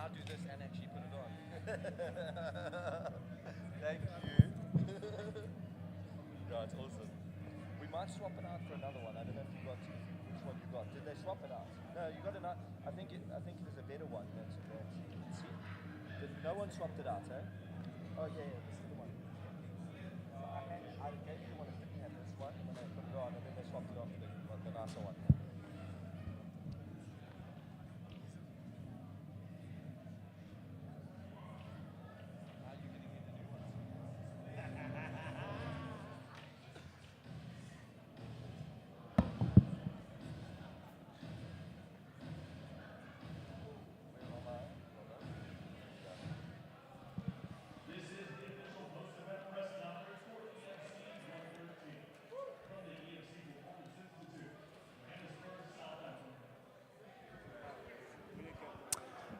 now do this and actually put it on. Thank you. No, it's awesome. We might swap it out for another one. I don't know if you got which one you got. Did they swap it out? No, you got another. I think there's a better one. That's you can see. No one swapped it out, eh? Oh yeah, this is the one. So I gave you the one that didn't have this one, and then I put it on, and then they swapped it off for the nicer one.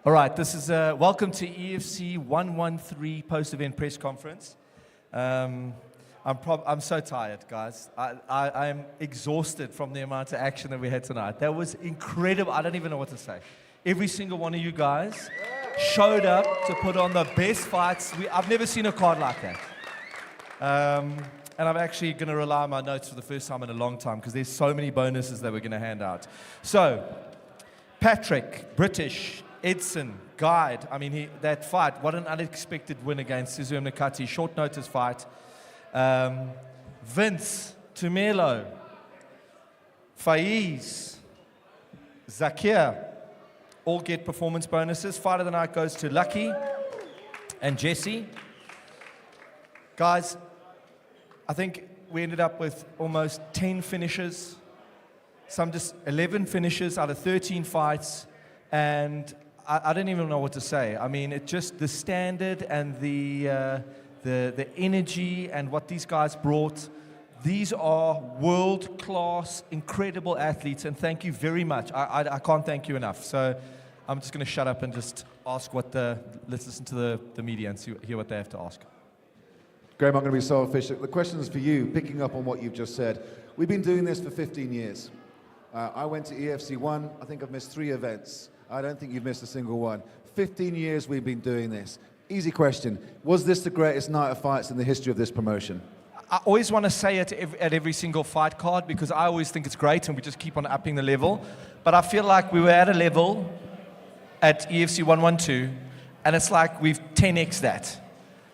All right, this is welcome to EFC 113 post-event press conference. I'm so tired, guys. I'm exhausted from the amount of action that we had tonight. That was incredible. I don't even know what to say. Every single one of you guys showed up to put on the best fights. I've never seen a card like that. And I'm actually going to rely on my notes for the first time in a long time because there's so many bonuses that we're going to hand out. So, Patrick, British, Edson, Guide, I mean, that fight, what an unexpected win against Sizwe Mnakati, short notice fight. Vince, Tumelo, Faiz, Zakir, all get performance bonuses. Fight of the night goes to Lucky and Jesse. Guys, I think we ended up with almost 10 finishes, some just 11 finishes out of 13 fights, and I don't even know what to say. I mean, it just the standard and the energy and what these guys brought. These are world-class, incredible athletes, and thank you very much. I can't thank you enough. So I'm just going to shut up and just ask let's listen to the media and hear what they have to ask. Graham, I'm going to be so efficient. The question is for you, picking up on what you've just said. We've been doing this for 15 years. I went to EFC 1. I think I've missed 3 events. I don't think you've missed a single one. 15 years we've been doing this. Easy question. Was this the greatest night of fights in the history of this promotion? I always want to say it at every single fight card because I always think it's great and we just keep on upping the level. But I feel like we were at a level at EFC 112 and it's like we've 10x that.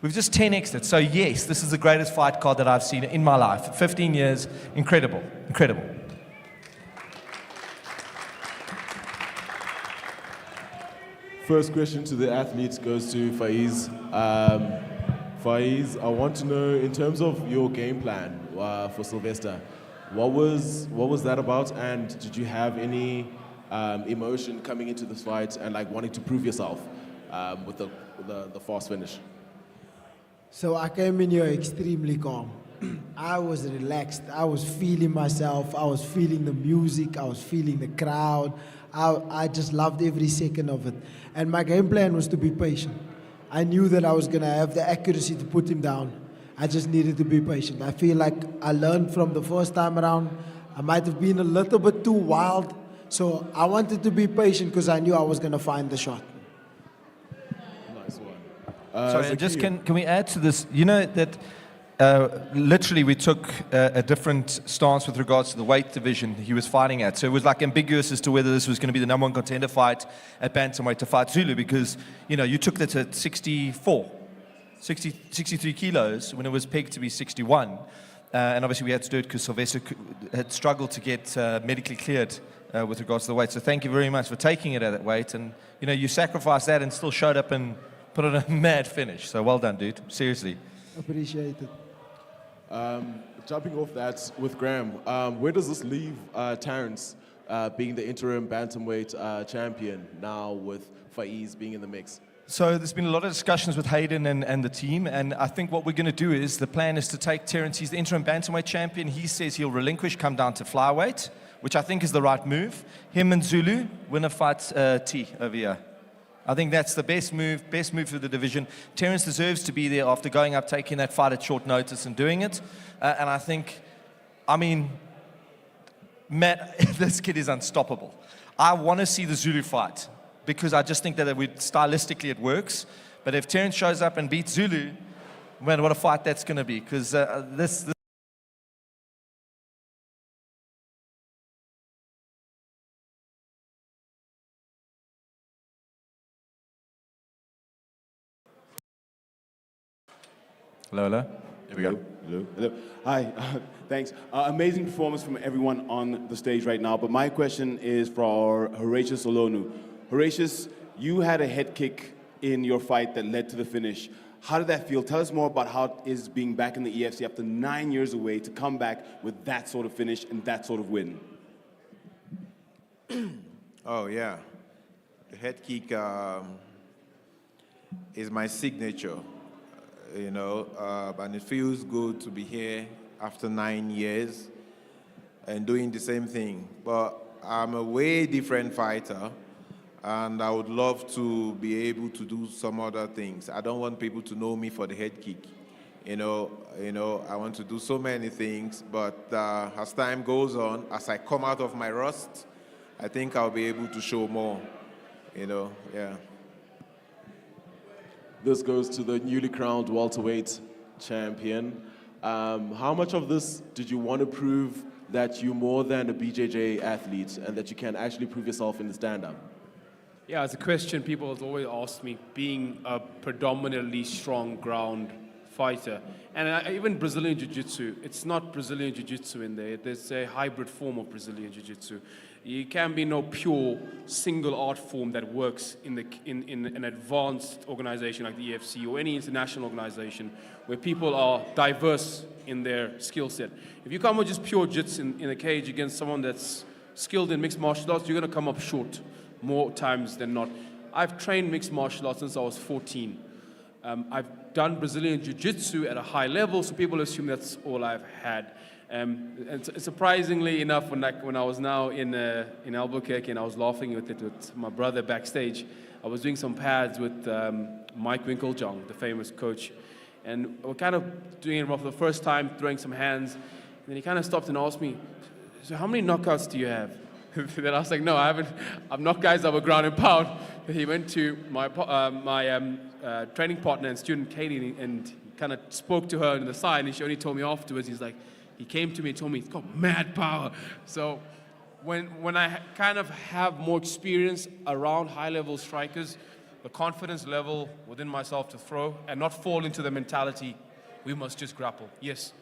We've just 10x'd it. So yes, this is the greatest fight card that I've seen in my life. 15 years, incredible, incredible. First question to the athletes goes to Faiz. Faiz, I want to know, in terms of your game plan for Sylvester, what was that about, and did you have any emotion coming into this fight and like wanting to prove yourself with the fast finish? So I came in here extremely calm. I was relaxed. I was feeling myself. I was feeling the music. I was feeling the crowd. I just loved every second of it. And my game plan was to be patient. I knew that I was going to have the accuracy to put him down. I just needed to be patient. I feel like I learned from the first time around. I might have been a little bit too wild. So I wanted to be patient because I knew I was going to find the shot. Nice one. Sorry, just can we add to this? You know that literally we took a different stance with regards to the weight division he was fighting at. So it was like ambiguous as to whether this was going to be the number one contender fight at bantamweight to fight Zulu because, you know, you took that at 63 kilos when it was pegged to be 61. And obviously we had to do it because Sylvester had struggled to get medically cleared with regards to the weight. So thank you very much for taking it at that weight. And, you know, you sacrificed that and still showed up and put on a mad finish. So well done, dude. Seriously. Appreciate it. Jumping off that with Graham, where does this leave Terrence being the interim bantamweight champion now with Faiz being in the mix? So there's been a lot of discussions with Hayden and the team, and I think what we're going to do is the plan is to take Terrence. He's the interim bantamweight champion. He says he'll relinquish, come down to flyweight, which I think is the right move. Him and Zulu winner fights T over here. I think that's the best move for the division. Terrence deserves to be there after going up, taking that fight at short notice and doing it. And I think, I mean, Matt, this kid is unstoppable. I want to see the Zulu fight because I just think that stylistically it works. But if Terence shows up and beats Zulu, man, what a fight that's going to be. Because this Hello, hello. There we go. Hello. Hello. Hi. Thanks. Amazing performance from everyone on the stage right now. But my question is for Horatius Olonu. Horatius, you had a head kick in your fight that led to the finish. How did that feel? Tell us more about how it is being back in the EFC after 9 years away to come back with that sort of finish and that sort of win. Oh, yeah. The head kick is my signature, you know, and it feels good to be here after 9 years and doing the same thing. But I'm a way different fighter, and I would love to be able to do some other things. I don't want people to know me for the head kick. You know, I want to do so many things, but as time goes on, as I come out of my rust, I think I'll be able to show more, yeah. This goes to the newly crowned welterweight champion. How much of this did you want to prove that you're more than a BJJ athlete and that you can actually prove yourself in the stand-up? Yeah, it's a question people have always asked me, being a predominantly strong ground fighter. And even Brazilian Jiu-Jitsu, it's not Brazilian Jiu-Jitsu in there. There's a hybrid form of Brazilian Jiu-Jitsu. You can be no pure single art form that works in an advanced organization like the EFC or any international organization where people are diverse in their skill set. If you come with just pure jits in a cage against someone that's skilled in mixed martial arts, you're going to come up short more times than not. I've trained mixed martial arts since I was 14. I've done Brazilian Jiu-Jitsu at a high level, so people assume that's all I've had. And surprisingly enough, when I was now in Albuquerque and I was laughing with my brother backstage, I was doing some pads with Mike Winkeljong, the famous coach. And we're kind of doing it for the first time, throwing some hands. And then he kind of stopped and asked me, so how many knockouts do you have? Then I was like, no, I haven't. I've knocked guys over ground and pound. He went to my training partner and student, Katie, and kind of spoke to her on the side, and she only told me afterwards, he came to me and told me, it's got mad power. So when I kind of have more experience around high-level strikers, the confidence level within myself to throw and not fall into the mentality, we must just grapple. Yes,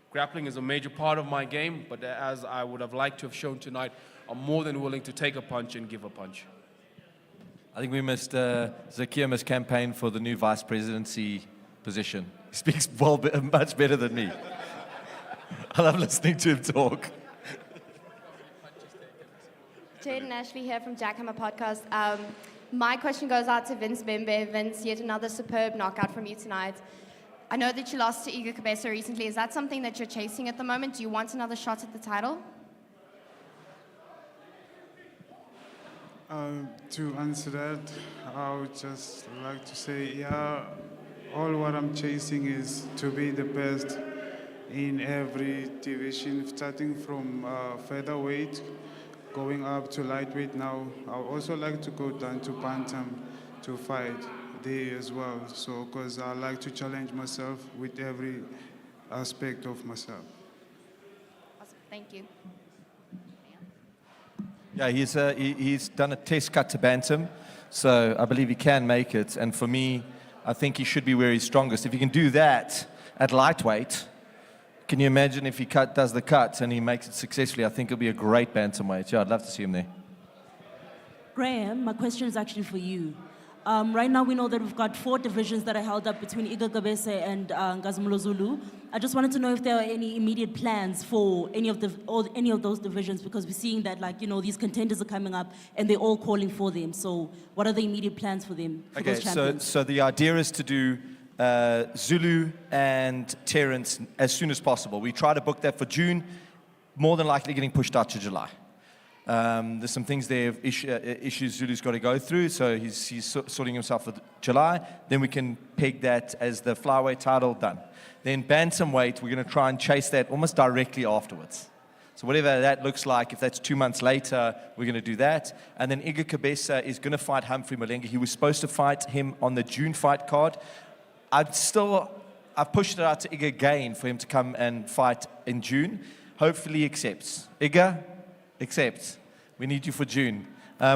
grappling is a major part of my game, but as I would have liked to have shown tonight, I'm more than willing to take a punch and give a punch. I think we must, Zakia must campaign for the new vice presidency position. He speaks much better than me. I love listening to him talk. Jaden Ashley here from Jackhammer Podcast. My question goes out to Vince Bembe. Vince, yet another superb knockout from you tonight. I know that you lost to Igor Cabeza recently. Is that something that you're chasing at the moment? Do you want another shot at the title? To answer that, I would just like to say, yeah, all what I'm chasing is to be the best in every division, starting from featherweight, going up to lightweight now. I would also like to go down to bantam to fight there as well. So, because I like to challenge myself with every aspect of myself. Awesome, thank you. Yeah, he's done a test cut to bantam, so I believe he can make it. And for me, I think he should be where he's strongest. If he can do that at lightweight, can you imagine if he does the cut and he makes it successfully? I think it'll be a great bantamweight. Yeah, I'd love to see him there. Graham, my question is actually for you. Right now we know that we've got 4 divisions that are held up between Igor Cabeza and Ngazumulo Zulu. I just wanted to know if there are any immediate plans for any of those divisions, because we're seeing that, like, these contenders are coming up and they're all calling for them. So what are the immediate plans for them, for those champions? So the idea is to do Zulu and Terence as soon as possible. We try to book that for June, more than likely getting pushed out to July. There's some things there, issues Zulu's got to go through, so he's sorting himself for July. Then we can peg that as the flyweight title done. Then bantamweight, we're going to try and chase that almost directly afterwards. So whatever that looks like, if that's 2 months later, we're going to do that. And then Iga Kabesa is going to fight Humphrey Molenga. He was supposed to fight him on the June fight card. I've pushed it out to Iga again for him to come and fight in June. Hopefully he accepts. Iga, accept. We need you for June.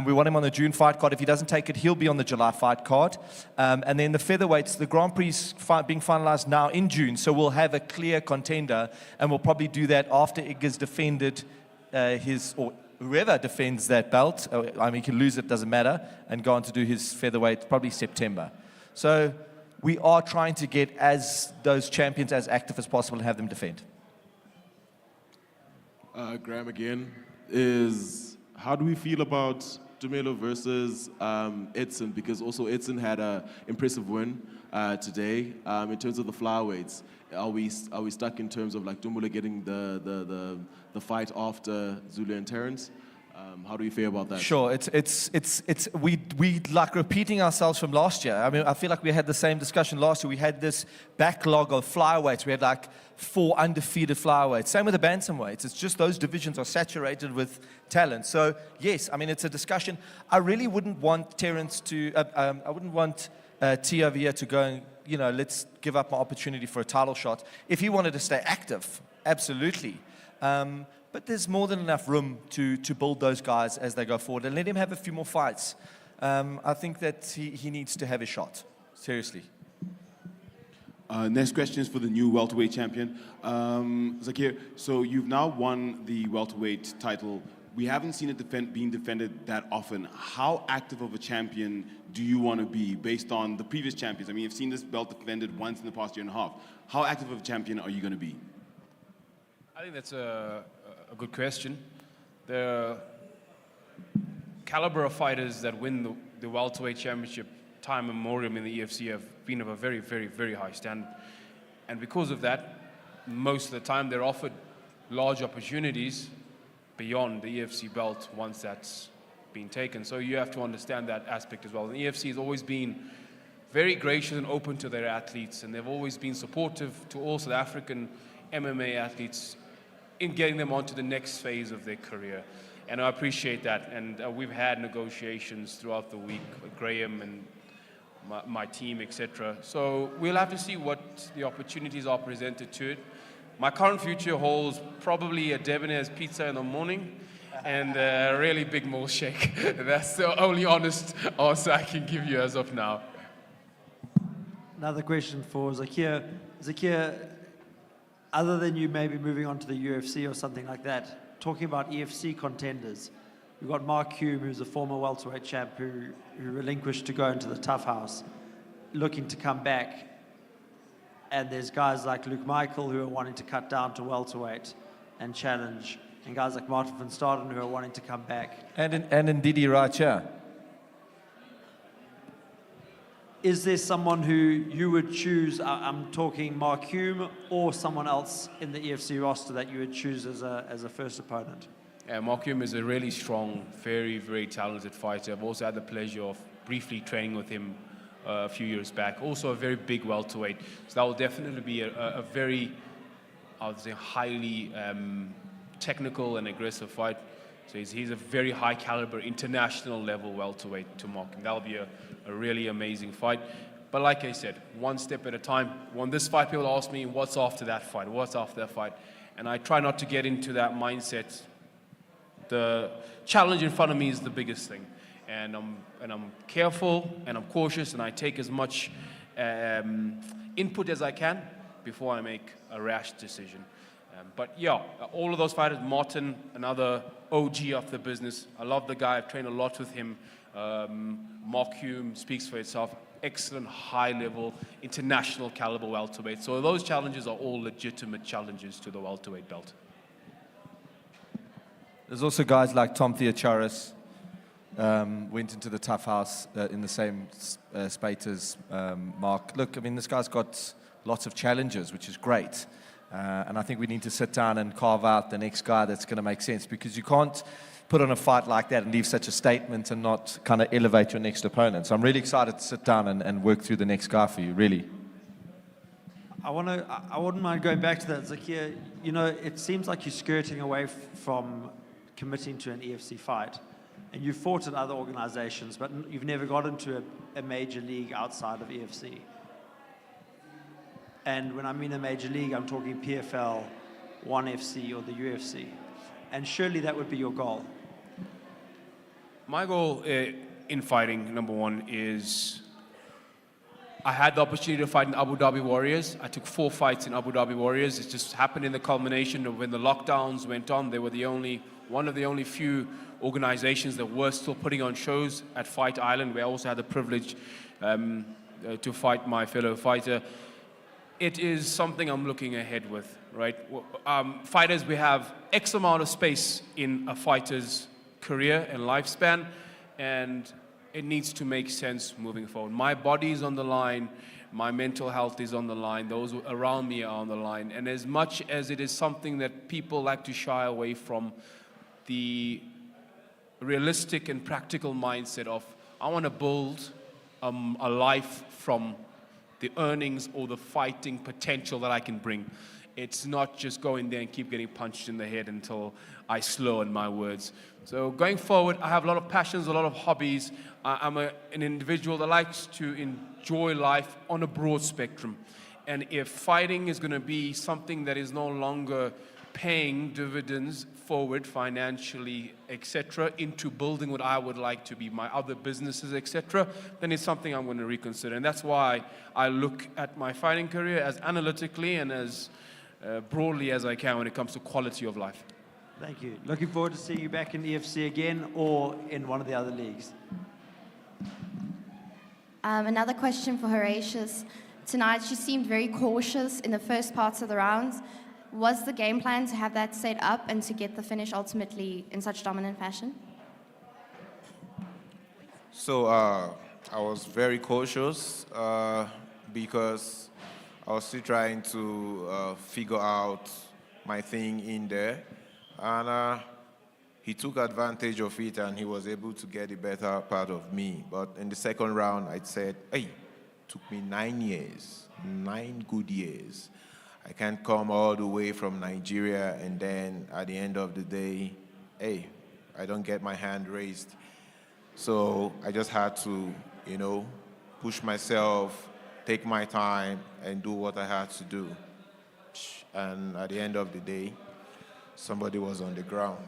We want him on the June fight card. If he doesn't take it, he'll be on the July fight card. And then the featherweights, the Grand Prix is being finalized now in June, so we'll have a clear contender, and we'll probably do that after Iga's defended or whoever defends that belt. I mean, he can lose it, doesn't matter, and go on to do his featherweight probably September. So we are trying to get those champions as active as possible and have them defend. Graham again, how do we feel about Tumelo versus Edson? Because also Edson had an impressive win today. In terms of the flyweights, are we stuck in terms of like Tumelo getting the fight after Zulu and Terrence? How do you feel about that? Sure, we like repeating ourselves from last year. I mean, I feel like we had the same discussion last year. We had this backlog of flyweights. We had like 4 undefeated flyweights. Same with the bantamweights. It's just those divisions are saturated with talent. So yes, I mean, it's a discussion. I really wouldn't want Terrence to. I wouldn't want T over here to go and let's give up my opportunity for a title shot. If he wanted to stay active, absolutely. But there's more than enough room to build those guys as they go forward and let him have a few more fights. I think that he needs to have a shot, seriously. Next question is for the new welterweight champion. Zakir, so you've now won the welterweight title. We haven't seen it being defended that often. How active of a champion do you want to be based on the previous champions? I mean, you've seen this belt defended once in the past year and a half. How active of a champion are you going to be? I think that's a good question. The caliber of fighters that win the welterweight championship time memoriam in the EFC have been of a very, very, very high standard. And because of that, most of the time they're offered large opportunities beyond the EFC belt once that's been taken. So you have to understand that aspect as well. And the EFC has always been very gracious and open to their athletes, and they've always been supportive to all South African MMA athletes in getting them onto the next phase of their career. And I appreciate that. And we've had negotiations throughout the week with Graham and my team, etc. So we'll have to see what the opportunities are presented to it. My current future holds probably a Debonair's pizza in the morning and a really big milkshake. That's the only honest answer I can give you as of now. Another question for Zakir. Zakir, other than you maybe moving on to the UFC or something like that, talking about EFC contenders, we've got Mark Hume, who's a former welterweight champ who relinquished to go into the tough house, looking to come back. And there's guys like Luke Michael who are wanting to cut down to welterweight and challenge, and guys like Martin van Staden who are wanting to come back. And Ndidi right here. Is there someone who you would choose, I'm talking Mark Hume, or someone else in the EFC roster that you would choose as a first opponent? Yeah, Mark Hume is a really strong, very, very talented fighter. I've also had the pleasure of briefly training with him a few years back. Also a very big welterweight. So that will definitely be a very, I would say, highly technical and aggressive fight. So he's a very high caliber, international level welterweight to Mark. And that'll be a really amazing fight. But like I said, one step at a time. When this fight, people ask me, what's after that fight? What's after that fight? And I try not to get into that mindset. The challenge in front of me is the biggest thing. And I'm careful and I'm cautious and I take as much input as I can before I make a rash decision. But yeah, all of those fighters, Martin, another OG of the business. I love the guy. I've trained a lot with him. Mark Hume speaks for itself. Excellent, high-level, international caliber welterweight. So those challenges are all legitimate challenges to the welterweight belt. There's also guys like Tom Theocharis, went into the tough house in the same spate as Mark. Look, I mean, this guy's got lots of challenges, which is great. And I think we need to sit down and carve out the next guy that's going to make sense, because you can't put on a fight like that and leave such a statement and not kind of elevate your next opponent. So I'm really excited to sit down and work through the next guy for you, really. I wouldn't mind going back to that, Zakia. You know, it seems like you're skirting away from committing to an EFC fight, and you've fought at other organizations, but you've never got into a major league outside of EFC. And when I mean a major league, I'm talking PFL, 1FC, or the UFC. And surely that would be your goal. My goal in fighting, number one, is I had the opportunity to fight in Abu Dhabi Warriors. I took 4 fights in Abu Dhabi Warriors. It just happened in the culmination of when the lockdowns went on. They were one of the only few organizations that were still putting on shows at Fight Island, where I also had the privilege to fight my fellow fighter. It is something I'm looking ahead with, right? Fighters, we have X amount of space in a fighter's career and lifespan, and it needs to make sense moving forward. My body is on the line, my mental health is on the line, those around me are on the line, and as much as it is something that people like to shy away from, the realistic and practical mindset of, I want to build a life from the earnings or the fighting potential that I can bring. It's not just go in there and keep getting punched in the head until I slow in my words. So going forward, I have a lot of passions, a lot of hobbies. I'm an individual that likes to enjoy life on a broad spectrum. And if fighting is going to be something that is no longer paying dividends forward financially, etc., into building what I would like to be my other businesses, etc., then it's something I'm going to reconsider. And that's why I look at my fighting career as analytically and as broadly as I can when it comes to quality of life. Thank you. Looking forward to seeing you back in EFC again or in one of the other leagues. Another question for Horatius. Tonight, she seemed very cautious in the first parts of the rounds. Was the game plan to have that set up and to get the finish ultimately in such dominant fashion? So I was very cautious because I was still trying to figure out my thing in there. And he took advantage of it and he was able to get the better part of me. But in the second round, I said, hey, it took me 9 years, 9 good years. I can't come all the way from Nigeria and then at the end of the day, hey, I don't get my hand raised. So I just had to, push myself, take my time, and do what I had to do. And at the end of the day, somebody was on the ground.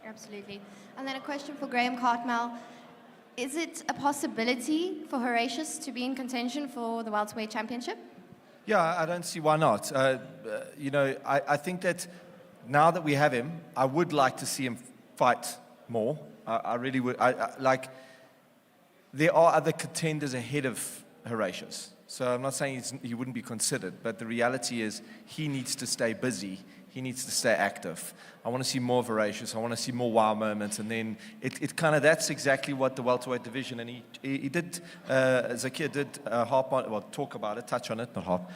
Absolutely. And then a question for Graham Cartmel. Is it a possibility for Horatius to be in contention for the welterweight championship? Yeah, I don't see why not. I think that now that we have him, I would like to see him fight more. I really would. There are other contenders ahead of Horatius. So I'm not saying he wouldn't be considered, but the reality is he needs to stay busy. He needs to stay active. I want to see more Horatius. I want to see more wow moments. And then that's exactly what the welterweight division, and he did, Zakia did talk about it, touch on it, not harp.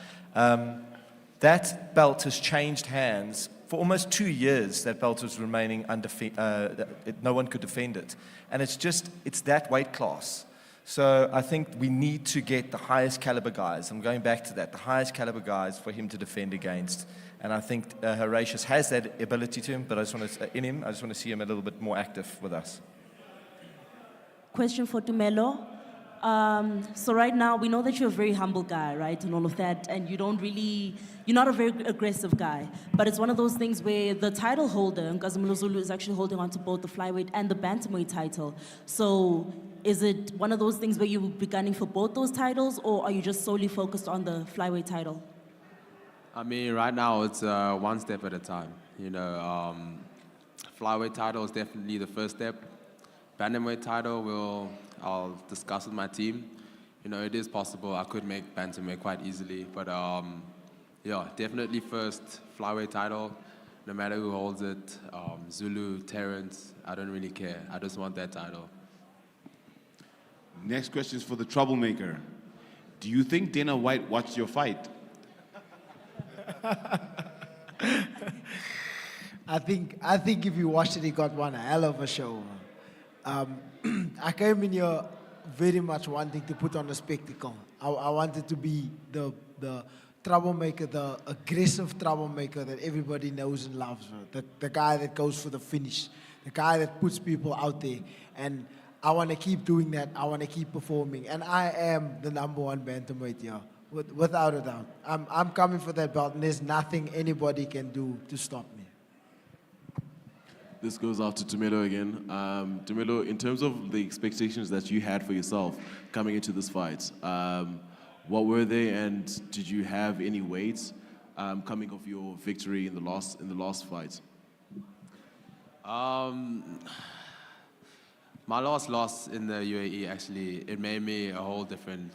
That belt has changed hands. For almost 2 years, that belt was remaining undefeated. No one could defend it. And it's that weight class. So I think we need to get the highest caliber guys. I'm going back to that, the highest caliber guys for him to defend against. And I think Horatius has that ability to him, but I just want to see him a little bit more active with us. Question for Tumelo. So right now, we know that you're a very humble guy, right, and all of that, and you're not a very aggressive guy. But it's one of those things where the title holder, Nkazumulo Zulu, is actually holding on to both the flyweight and the bantamweight title. So is it one of those things where you will be gunning for both those titles, or are you just solely focused on the flyweight title? I mean, right now it's one step at a time. Flyweight title is definitely the first step. Bantamweight title, I'll discuss with my team. It is possible I could make bantamweight quite easily, but definitely first flyweight title, no matter who holds it, Zulu, Terrence, I don't really care. I just want that title. Next question is for the troublemaker. Do you think Dana White watched your fight? I think if you watched it, he got one hell of a show. I came in here very much wanting to put on a spectacle. I wanted to be the troublemaker, the aggressive troublemaker that everybody knows and loves. The guy that goes for the finish, the guy that puts people out there. And I want to keep doing that. I want to keep performing. And I am the #1 bantamweight here, without a doubt. I'm coming for that belt, and there's nothing anybody can do to stop me. This goes out to Tumelo again. Tumelo, in terms of the expectations that you had for yourself coming into this fight, what were they, and did you have any weight coming off your victory in the last fight? My last loss in the UAE actually, it made me a whole different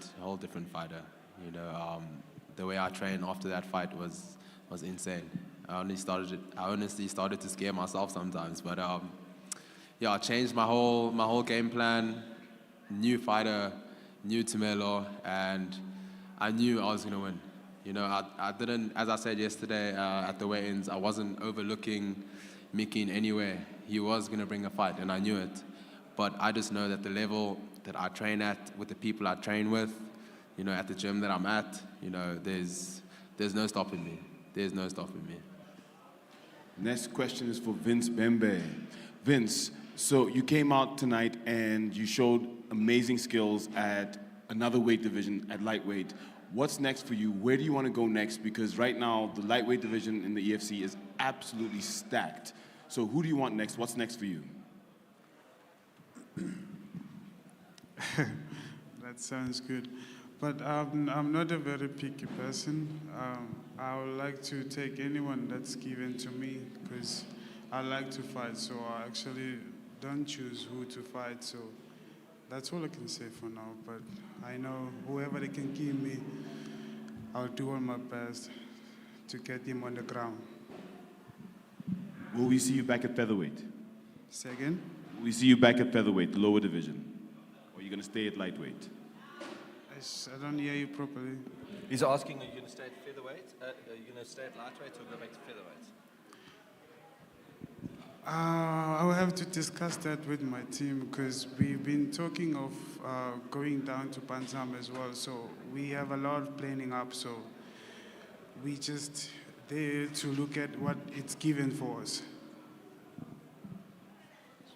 fighter. You know, the way I trained after that fight was insane. I honestly started to scare myself sometimes, but yeah, I changed my whole game plan. New fighter, new Tumelo, and I knew I was gonna win. You know, I didn't, as I said yesterday at the weigh-ins, I wasn't overlooking Mickey in any way. He was gonna bring a fight, and I knew it. But I just know that the level that I train at, with the people I train with, you know, at the gym that I'm at, you know, there's no stopping me. There's no stopping me. Next question is for Vince Bembe. Vince, so you came out tonight and you showed amazing skills at another weight division, at lightweight. What's next for you? Where do you want to go next? Because right now, the lightweight division in the EFC is absolutely stacked. So who do you want next? What's next for you? That sounds good. But I'm not a very picky person. I would like to take anyone that's given to me because I like to fight, so I actually don't choose who to fight. So that's all I can say for now. But I know whoever they can give me, I'll do all my best to get him on the ground. Will we see you back at featherweight? Say again? Will we see you back at featherweight, the lower division? Or are you going to stay at lightweight? I don't hear you properly. He's asking, are you going to stay at featherweight? Are you going to stay at lightweight or go back to featherweight? I will have to discuss that with my team because we've been talking of going down to Bantam as well. So we have a lot of planning up. So we just there to look at what it's given for us.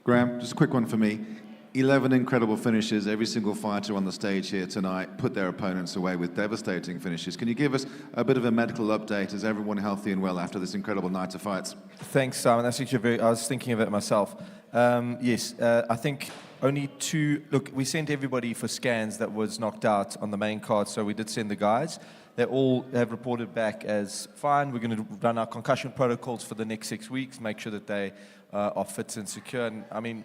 Graham, just a quick one for me. 11 incredible finishes. Every single fighter on the stage here tonight put their opponents away with devastating finishes. Can you give us a bit of a medical update? Is everyone healthy and well after this incredible night of fights? Thanks, Simon. That's actually I was thinking of it myself. Yes, I think only two. Look, we sent everybody for scans that was knocked out on the main card, so we did send the guys. They all have reported back as fine. We're going to run our concussion protocols for the next 6 weeks, make sure that they are fit and secure. And I mean,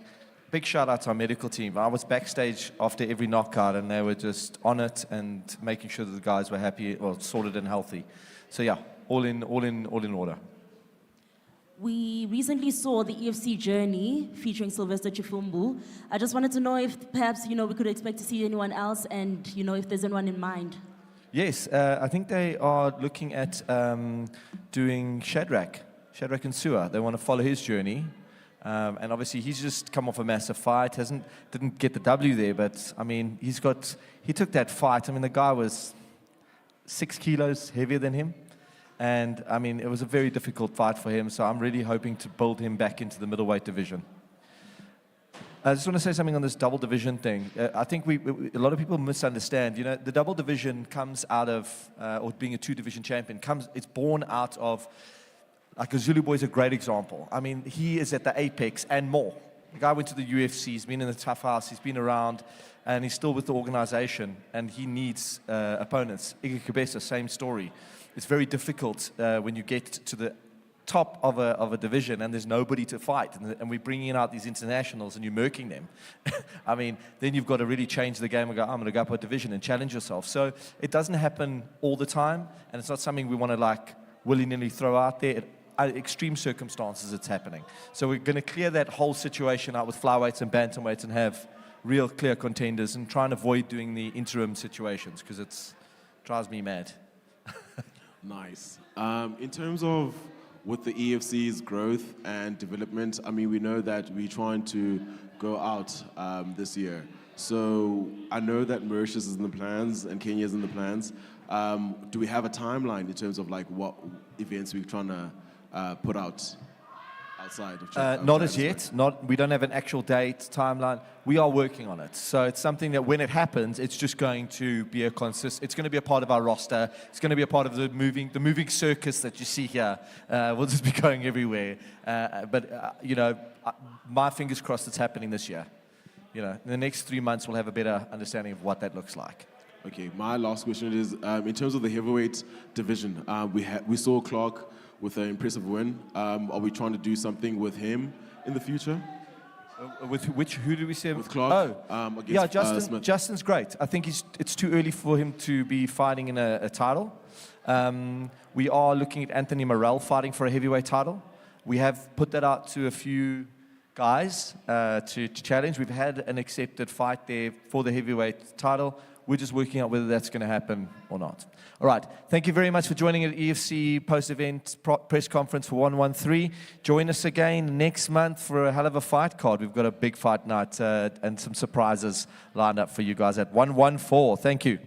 big shout out to our medical team. I was backstage after every knockout and they were just on it and making sure that the guys were happy, or sorted and healthy. So yeah, all in order. We recently saw the EFC Journey featuring Sylvester Chifumbu. I just wanted to know if perhaps, you know, we could expect to see anyone else and, you know, if there's anyone in mind. Yes, I think they are looking at doing Shadrach and Sua. They want to follow his journey. And obviously he's just come off a massive fight, didn't get the W there, but I mean, he took that fight. I mean, the guy was 6 kilos heavier than him. And I mean, it was a very difficult fight for him. So I'm really hoping to build him back into the middleweight division. I just want to say something on this double division thing. I think a lot of people misunderstand. You know, the double division comes out of, or being a 2-division champion, it's born out of, like a Zulu Boy is a great example. I mean, he is at the apex and more. The guy went to the UFC, he's been in the tough house, he's been around, and he's still with the organization, and he needs opponents. Iga Kabesa, same story. It's very difficult when you get to the top of a division and there's nobody to fight, and we're bringing out these internationals and you're murking them. I mean, then you've got to really change the game and go, I'm going to go up a division and challenge yourself. So it doesn't happen all the time, and it's not something we want to like willy-nilly throw out there. Extreme circumstances it's happening. So we're going to clear that whole situation out with flyweights and bantamweights and have real clear contenders and try and avoid doing the interim situations because it drives me mad. Nice. In terms of with the EFC's growth and development, I mean, we know that we're trying to go out this year. So I know that Mauritius is in the plans and Kenya is in the plans. Do we have a timeline in terms of like what events we're trying to put out outside of Not as Johannesburg? yet. We don't have an actual date, timeline. We are working on it. So it's something that when it happens, it's just going to be it's going to be a part of our roster. It's going to be a part of the moving circus that you see here. We'll just be going everywhere. My fingers crossed it's happening this year. In the next 3 months, we'll have a better understanding of what that looks like. Okay, my last question is, in terms of the heavyweight division, we saw Clark with an impressive win. Are we trying to do something with him in the future? Who did we say? With Clark? Justin. Smith. Justin's great. I think it's too early for him to be fighting in a title. We are looking at Anthony Morrell fighting for a heavyweight title. We have put that out to a few guys to challenge. We've had an accepted fight there for the heavyweight title. We're just working out whether that's going to happen or not. All right. Thank you very much for joining at EFC post-event press conference for 113. Join us again next month for a hell of a fight card. We've got a big fight night and some surprises lined up for you guys at 114. Thank you.